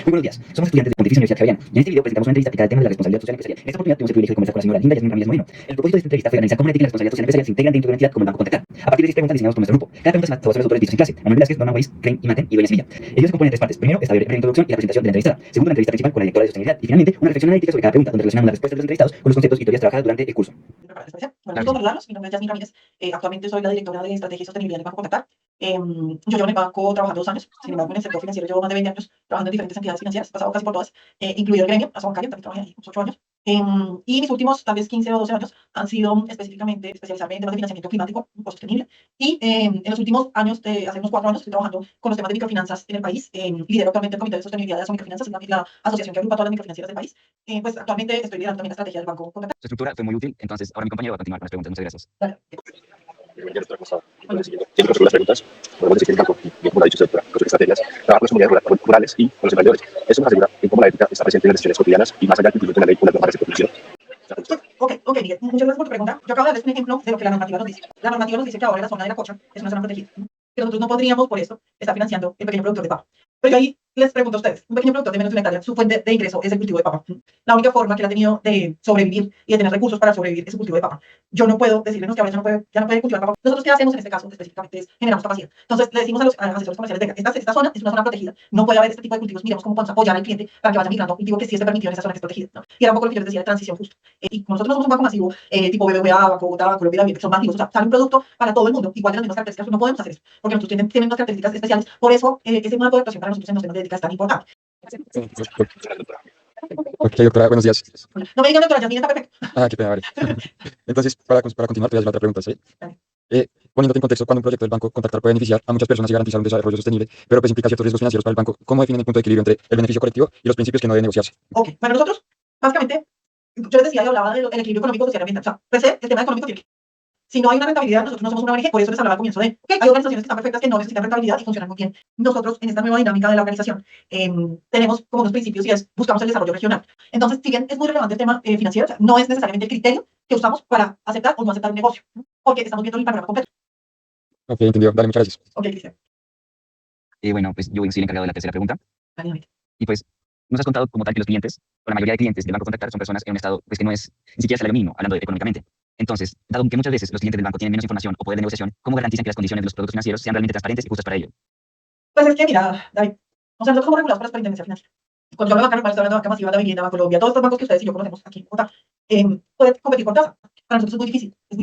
Muy buenos días, somos estudiantes de Pontificia Universidad Javeriana y en este video presentamos una entrevista aplicada al tema de la responsabilidad social empresarial. En esta oportunidad tuvimos el privilegio de conversar con la señora Linda Yasmin Ramírez Moreno. El propósito de esta entrevista fue analizar cómo la ética y la responsabilidad social empresarial se integran dentro de una entidad como el Banco Contactar. A partir de 10 preguntas diseñadas por nuestro grupo. Cada pregunta se va a hacer los autores vistos en clase: Manuel Velázquez, Norman Weiss, Klein y Maten y Doña Sevilla. Ellos se componen de tres partes. Primero, esta breve introducción y la presentación de la entrevistada. Segundo, la entrevista principal con la directora de sostenibilidad. Y finalmente, una reflexión analítica sobre cada pregunta, donde relacionamos las respuestas de los entrevistados con los conceptos y teorías trabajadas durante el curso. Bueno, gusto saludarlos. Mi nombre es Yasmin Ramírez. Actualmente soy la directora de Estrategia y Sostenibilidad del Banco Contactar. Yo llevo en el banco trabajando 2 años. Sin embargo, en el sector financiero llevo más de 20 años trabajando en diferentes entidades financieras. He pasado casi por todas, incluido el gremio, la bancaria, también trabajé ahí unos 8 años. Y mis últimos, tal vez 15 o 12 años, han sido específicamente especializarme en temas de financiamiento climático o sostenible. Y en los últimos años, hace unos 4 años, estoy trabajando con los temas de microfinanzas en el país. Lidero actualmente el Comité de Sostenibilidad de las Microfinanzas, la asociación que agrupa todas las microfinancieras del país. Pues actualmente estoy liderando también la estrategia del Banco Contactar. Su estructura fue muy útil, entonces ahora mi compañero va a continuar con las preguntas. Muchas gracias. Dale. Siempre sobre las preguntas, podemos decir que el banco, bien como lo ha dicho usted, con sus estrategias, trabaja con las comunidades rurales y con los emprendedores. Eso nos asegura en cómo la ética está presente en las decisiones cotidianas y más allá del cumplimiento de la ley o las normas de sector financiero. Ok, Miguel, muchas gracias por tu pregunta. Yo acabo de darles un ejemplo de lo que la normativa nos dice. La normativa nos dice que ahora la zona de la cocha es una zona protegida, que nosotros no podríamos, por eso, estar financiando el pequeño productor de papa. Pero yo ahí les pregunto a ustedes, un pequeño productor de menos de una hectárea, su fuente de ingreso es el cultivo de papa. La única forma que él ha tenido de sobrevivir y de tener recursos para sobrevivir es el cultivo de papa. Yo no puedo decirles que ahora ya no puede cultivar papa. Nosotros, ¿qué hacemos en este caso específicamente? Es generamos capacidad. Entonces, le decimos a los asesores comerciales, venga, esta zona es una zona protegida, no puede haber este tipo de cultivos, miremos cómo podemos apoyar al cliente para que vaya migrando y digo que sí esté permitido en esa zona que es protegida, ¿no? Y era un poco lo que yo les decía de transición justo. Y como nosotros no somos un banco masivo, tipo BBVA, Banco Bogotá, Colombia, que son masivos, o sea, sale un producto para todo el mundo, igual de las mismas características, no podemos hacer eso, porque nosotros tienen unas características especiales. Por eso, ese marco de actuación para nosotros en los temas de ética es tan importante. Ok, doctora, buenos días. No me digan doctora, Yasmin está perfecto. Qué pena, vale. Entonces, para continuar, te voy a hacer la otra pregunta, ¿sí? Vale. Poniéndote en contexto, cuando un proyecto del Banco Contactar puede beneficiar a muchas personas y garantizar un desarrollo sostenible, pero pues implica ciertos riesgos financieros para el banco, ¿cómo definen el punto de equilibrio entre el beneficio colectivo y los principios que no deben negociarse? Ok, bueno, nosotros, básicamente, yo les decía y hablaba del equilibrio económico, social y ambiental. O sea, per se, el tema económico tiene que... Si no hay una rentabilidad, nosotros no somos una ONG, por eso les hablaba al comienzo de, ok, hay organizaciones que están perfectas, que no necesitan rentabilidad y funcionan muy bien. Nosotros, en esta nueva dinámica de la organización, tenemos como unos principios y es, buscamos el desarrollo regional. Entonces, si bien es muy relevante el tema financiero, o sea, no es necesariamente el criterio que usamos para aceptar o no aceptar un negocio, ¿no? Porque estamos viendo el panorama completo. Ok, entendido. Dale, muchas gracias. Ok, Cristian. Bueno, pues yo soy el encargado de la tercera pregunta. Vale. Y pues nos has contado como tal que los clientes, o la mayoría de clientes del Banco Contactar, son personas en un estado pues, que no es ni siquiera salario mínimo, hablando económicamente. Entonces, dado que muchas veces los clientes del banco tienen menos información o poder de negociación, ¿cómo garantizan que las condiciones de los productos financieros sean realmente transparentes y justas para ellos? Pues es que, mira, David, o sea, nosotros somos regulados por la superintendencia financiera. Cuando yo hablo de banca normal, estoy hablando de banca masiva, de vivienda, Colombia, todos estos bancos que ustedes y yo conocemos aquí en Bogotá, pueden competir por tasa. Para nosotros es muy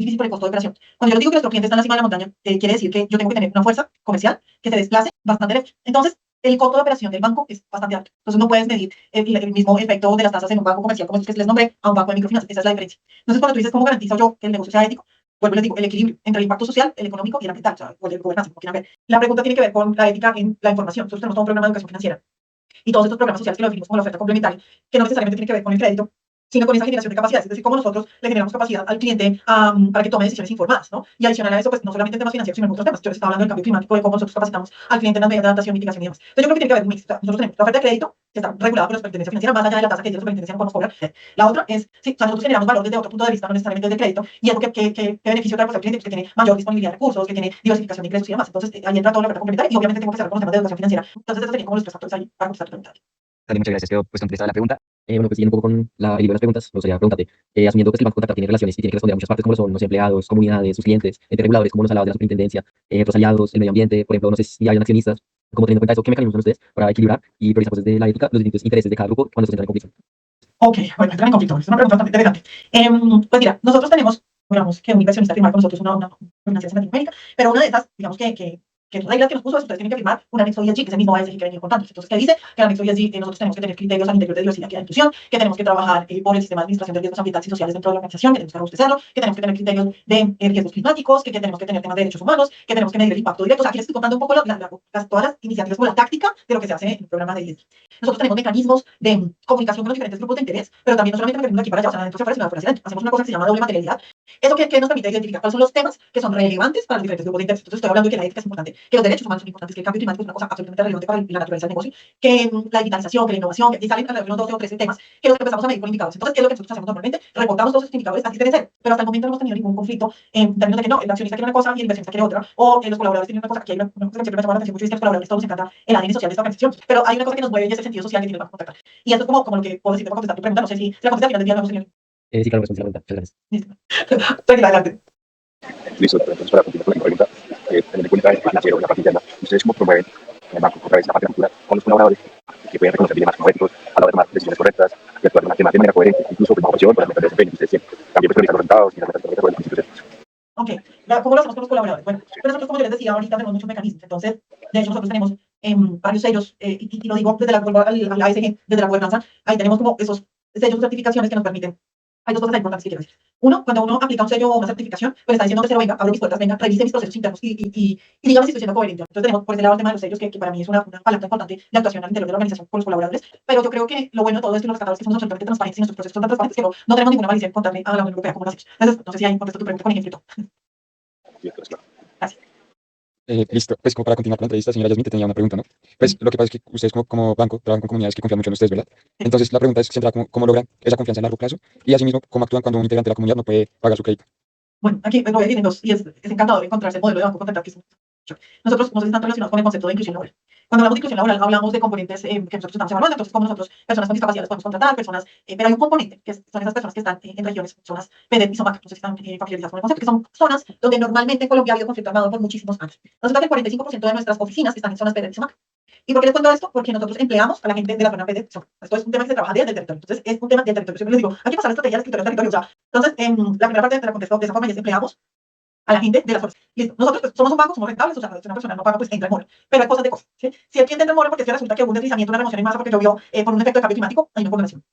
difícil por el costo de operación. Cuando yo les digo que nuestro cliente está en la cima de la montaña, quiere decir que yo tengo que tener una fuerza comercial que se desplace bastante lejos. Entonces, el costo de operación del banco es bastante alto. Entonces, no puedes medir el mismo efecto de las tasas en un banco comercial como es que les nombré a un banco de microfinanzas. Esa es la diferencia. Entonces, cuando tú dices cómo garantizo yo que el negocio sea ético, vuelvo y les digo, el equilibrio entre el impacto social, el económico y el ambiental, o sea, o el de gobernanza, como quieran ver. La pregunta tiene que ver con la ética en la información. Nosotros tenemos todo un programa de educación financiera y todos estos programas sociales que lo definimos como la oferta complementaria, que no necesariamente tiene que ver con el crédito, sino con esa generación de capacidades, es decir, cómo nosotros le generamos capacidad al cliente para que tome decisiones informadas, ¿no? Y adicional a eso, pues no solamente en temas financieros, sino en otros temas. Yo les estaba hablando del cambio climático, de cómo nosotros capacitamos al cliente en las medidas de adaptación, mitigación y demás. Entonces yo creo que tiene que haber un mix. O sea, nosotros tenemos la oferta de crédito, que está regulada por la superintendencia financiera, más allá de la tasa que dice la superintendencia no podemos cobrar. La otra es, sí, o sea, nosotros generamos valor desde otro punto de vista, no necesariamente desde crédito, y algo que beneficio trae pues, al cliente, pues, que tiene mayor disponibilidad de recursos, que tiene diversificación de ingresos y demás. Entonces ahí entra toda la oferta complementaria y obviamente tengo que cerrar con los temas de educación financiera. Entonces esos serían como los tres factores ahí para contestar tu pregunta. Dale, muchas gracias. Quedo pues contestada la pregunta. Bueno, pues siguiendo un poco con el libro de las preguntas, me gustaría preguntarte, asumiendo pues, que el Banco Contactar tiene relaciones y tiene que responder a muchas partes como lo son los empleados, comunidades, sus clientes, entre reguladores como los alados de la superintendencia, otros aliados, el medio ambiente, por ejemplo, no sé si hay accionistas, como teniendo en cuenta eso, ¿qué mecanismos usan ustedes para equilibrar y priorizar pues, desde la ética los distintos intereses de cada grupo cuando se entran en conflicto? Ok, bueno, entrar en conflicto, es una pregunta bastante interesante. Pues mira, nosotros tenemos, digamos, que un inversionista firmar con nosotros una financiación latinoamérica, pero una de esas, digamos que reglas que nos puso es ustedes tienen que firmar un anexo ESG, que es el mismo ASG que venía contando. Entonces, ¿qué dice? Que el anexo ESG nosotros tenemos que tener criterios al interior de diversidad y inclusión, que tenemos que trabajar por el sistema de administración de riesgos ambientales y sociales dentro de la organización, que tenemos que robustecerlo, que tenemos que tener criterios de riesgos climáticos, que tenemos que tener temas de derechos humanos, que tenemos que medir el impacto directo. O sea, aquí les estoy contando un poco todas las iniciativas como la táctica de lo que se hace en el programa de ESG. Nosotros tenemos mecanismos de comunicación con los diferentes grupos de interés, pero también no solamente mecanismos de aquí para allá, o sea, adentro hacia afuera, sino de afuera hacia adentro. Hacemos una cosa que se llama doble materialidad. Eso que nos permite identificar cuáles son los temas que son relevantes para los diferentes grupos de interés. Entonces, estoy hablando de que la ética es importante que los derechos humanos son importantes, que el cambio climático es una cosa absolutamente relevante para la naturaleza del negocio, que la digitalización, que la innovación, y salen alrededor de unos 12 o 13 temas que los empezamos a medir con indicadores. Entonces, ¿qué es lo que nosotros hacemos normalmente? Reportamos todos esos indicadores así debe ser, pero hasta el momento no hemos tenido ningún conflicto en términos de que no, el accionista quiere una cosa y el inversionista quiere otra, o los colaboradores tienen una cosa. Aquí hay una cosa que siempre me llama la atención mucho, y es que los colaboradores todos nos encanta el ADN social de esta organización, pero hay una cosa que nos mueve y es el sentido social que tiene el Banco Contactar. Y eso es como lo que puedo decirte para contestar tu pregunta. No sé si la contestas al final del día, no, señor. Sí, claro, respondí la pregunta. Muchas gracias. Listo. Tranquila, adelante. Listo, entonces para continuar con la pregunta, teniendo en cuenta el financiero, la parte interna, ¿ustedes cómo promueven en el banco otra vez la parte de cultura con los colaboradores que pueden reconocer dilemas como éticos a la hora de tomar decisiones correctas y actuar de manera coherente, incluso con promoción, por las metas de desempeño que ustedes tienen? También personalizar los resultados y las metas correctas por el principio. Ok, ¿cómo lo hacemos con los colaboradores? Bueno, pero nosotros, como yo les decía ahorita, tenemos muchos mecanismos. Entonces, de hecho, nosotros tenemos varios sellos, y lo digo desde la ASG, desde la gobernanza, ahí tenemos como esos sellos de certificaciones que nos permiten. Hay dos cosas importantes que quiero decir. Uno, cuando uno aplica un sello o una certificación, pues está diciendo que se lo venga, abro mis puertas, venga, revise mis procesos internos y dígame si estoy siendo coherente. Entonces tenemos por ese lado el tema de los sellos, que para mí es una palanca importante de actuación al interior de la organización con los colaboradores. Pero yo creo que lo bueno de todo es que los rescatadores que somos absolutamente transparentes y nuestros procesos son tan transparentes que no tenemos ninguna malicia en contarle a la Unión Europea cómo lo hacemos. Entonces, no sé si ahí contesto tu pregunta con ejemplo y todo. Sí, entonces, claro. Gracias. Listo, pues como para continuar con la entrevista, señora Yasmin, te tenía una pregunta, ¿no? Pues lo que pasa es que ustedes como banco trabajan con comunidades que confían mucho en ustedes, ¿verdad? Entonces la pregunta es centrada cómo logran esa confianza a largo plazo y asimismo cómo actúan cuando un integrante de la comunidad no puede pagar su crédito. Bueno, aquí me voy a ir en dos, y es encantador encontrarse el modelo de Banco Contactar que es mucho. Nosotros, como están relacionados con el concepto de inclusión laboral. Cuando hablamos de inclusión laboral, hablamos de componentes que nosotros estamos evaluando. Entonces, como nosotros, personas con discapacidades, podemos contratar, personas, pero hay un componente, que son esas personas que están en regiones, zonas PEDET y SOMAC, no sé si están familiarizados con el concepto, que son zonas donde normalmente en Colombia ha habido conflicto armado por muchísimos años. Resulta que el 45% de nuestras oficinas están en zonas PEDET y SOMAC. ¿Y por qué les cuento esto? Porque nosotros empleamos a la gente de la zona PEDET. Esto es un tema que se trabaja desde el territorio. Entonces, es un tema del territorio. Siempre les digo, hay que pasar la estrategia del territorio al territorio. O sea, entonces, la primera parte de la contexto de esa forma es empleamos a la gente de las zonas. Listo. Nosotros pues, somos un banco, somos rentables, o sea, si una persona no paga, pues entra en mora. Pero hay cosas de cosas. ¿Sí? Si el cliente entra en mora porque es que resulta que hubo un deslizamiento, una remoción en masa porque llovió por un efecto de cambio climático, hay una condenación.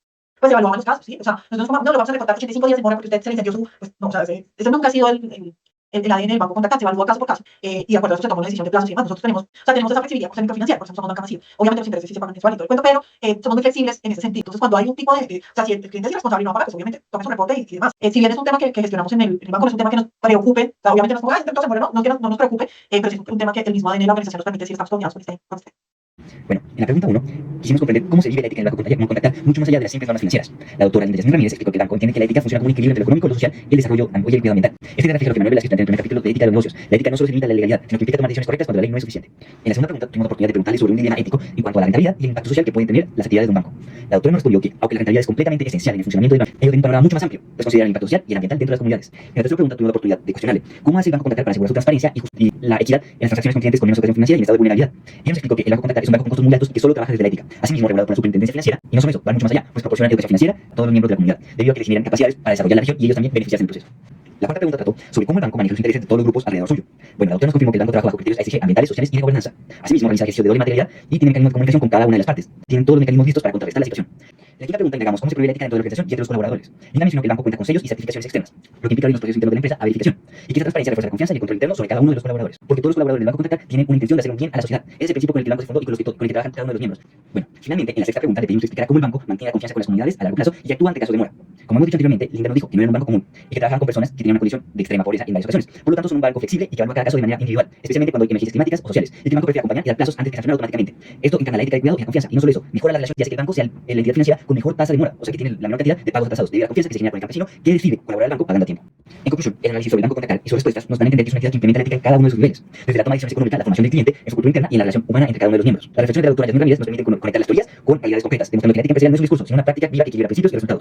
Pues evaluamos los casos, ¿sí? O sea, nosotros no lo vamos a recortar 85 días en mora porque usted se le incendió su. Pues no, o sea, ese nunca ha sido el ADN del Banco Contactar, se evalúa caso por caso, y de acuerdo a eso se toma una decisión de plazos y demás. Nosotros tenemos esa flexibilidad por ser microfinanciera, por eso somos banca masiva. Obviamente los intereses sí se pagan mensual y todo el cuento, pero somos muy flexibles en ese sentido. Entonces, cuando hay un tipo de o sea, si el cliente es irresponsable y no paga, pues obviamente toma su reporte y demás. Si bien es un tema que gestionamos en el banco, no es un tema que nos preocupe, o sea, obviamente no es como, entonces, bueno, no nos preocupe, pero sí es un tema que el mismo ADN de la organización nos permite si estamos coordinados con este. Bueno, en la pregunta 1, quisimos comprender cómo se vive la ética en el Banco Contactar mucho más allá de las simples normas financieras. La doctora Linda Yasmin Ramírez explicó que el banco entiende que la ética funciona como un equilibrio entre lo económico, lo social y el desarrollo y el cuidado ambiental. Este refleja lo que Manuel Velázquez plantea en el primer capítulo de Ética de los Negocios. La ética no solo se limita a la legalidad, sino que implica tomar decisiones correctas cuando la ley no es suficiente. En la segunda pregunta tuvimos la oportunidad de preguntarle sobre un dilema ético en cuanto a la rentabilidad y el impacto social que pueden tener las actividades de un banco. La doctora nos respondió que, aunque la rentabilidad es completamente esencial en el funcionamiento del banco, ello tiene un panorama mucho más amplio, pues consideran el impacto social y el ambiental dentro de las comunidades. En la tercera pregunta tuvimos la oportunidad de cuestionarle cómo hace el Banco Contactar para asegurar su transparencia y la equidad en las transacciones con clientes con menos operación financiera y en estado de vulnerabilidad. Ella nos explicó que el Banco Contactar es un banco con costos muy altos y que solo trabaja desde la ética, asimismo regulado por la superintendencia financiera, y no solo eso, van mucho más allá, pues proporcionan educación financiera a todos los miembros de la comunidad, debido a que les generan capacidades para desarrollar la región y ellos también beneficiarse del proceso. La cuarta pregunta trató sobre cómo el banco maneja los intereses de todos los grupos alrededor suyo. Bueno, la doctora nos confirmó que el banco trabaja bajo criterios ASG ambientales, sociales y de gobernanza. Asimismo, realiza ejercicio de doble materialidad y tiene mecanismos de comunicación con cada una de las partes. Tienen todos los mecanismos listos para contrarrestar la situación. La quinta pregunta indagamos cómo se prohíbe la ética dentro de la organización y entre los colaboradores. Linda mencionó que el banco cuenta con sellos y certificaciones externas, lo que implica abrir los procesos internos de la empresa a verificación, y que esa transparencia refuerza la confianza y el control interno sobre cada uno de los colaboradores, porque todos los colaboradores del Banco Contactar tienen una intención de hacer un bien a la sociedad. Ese es el principio con el que el banco se fundó y con el que trabajan cada uno de los miembros. Bueno, finalmente, en la sexta pregunta le pedimos que explicara cómo el banco mantiene la confianza con las comunidades a largo plazo y actúa ante casos de mora. Como hemos dicho anteriormente, Linda nos dijo que no era un banco común y que trabajaban con personas que tenían una condición de extrema pobreza en varias ocasiones. Por lo tanto, son un banco flexible y que evalúa cada caso de manera individual, especialmente cuando hay emergencias climáticas o sociales, y que el banco prefiere acompañar y dar plazos antes que sancionar automáticamente. Esto encarna la ética de cuidado y la confianza, y no solo eso, mejora la relación y hace que el banco sea la entidad financiera con mejor tasa de mora, o sea que tiene la menor cantidad de pagos atrasados, debido a la confianza que se genera con el campesino que decide colaborar al banco pagando a tiempo. En conclusión, el análisis sobre el Banco Contactar y sus respuestas nos dan a entender que es una entidad que implementa la ética en cada uno de sus niveles, desde la toma de decisiones económicas, la formación del cliente, en su cultura interna y en la relación humana entre cada uno de los miembros. Las reflexiones de la doctora Yasmin Ramírez nos permiten conectar las teorías con realidades concretas, demostrando que la ética empresarial no es un discurso, sino una práctica viva que equilibra principios y resultados.